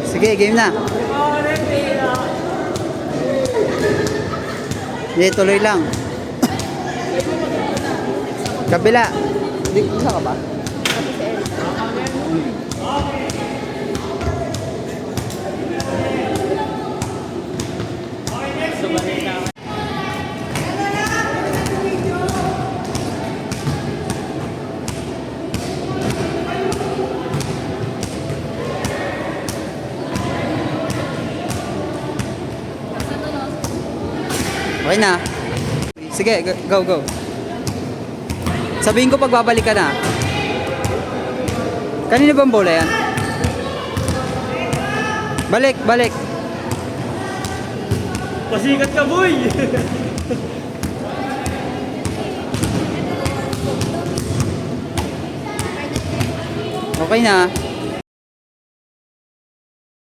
Sige, game na. Hindi, tuloy lang. Kabila. Hindi ka ba? Okay na. Sige, go, go. Sabihin ko pag babalik ka na. Kanina bang bola yan? Balik, balik. Pasikat ka, boy! Okay na.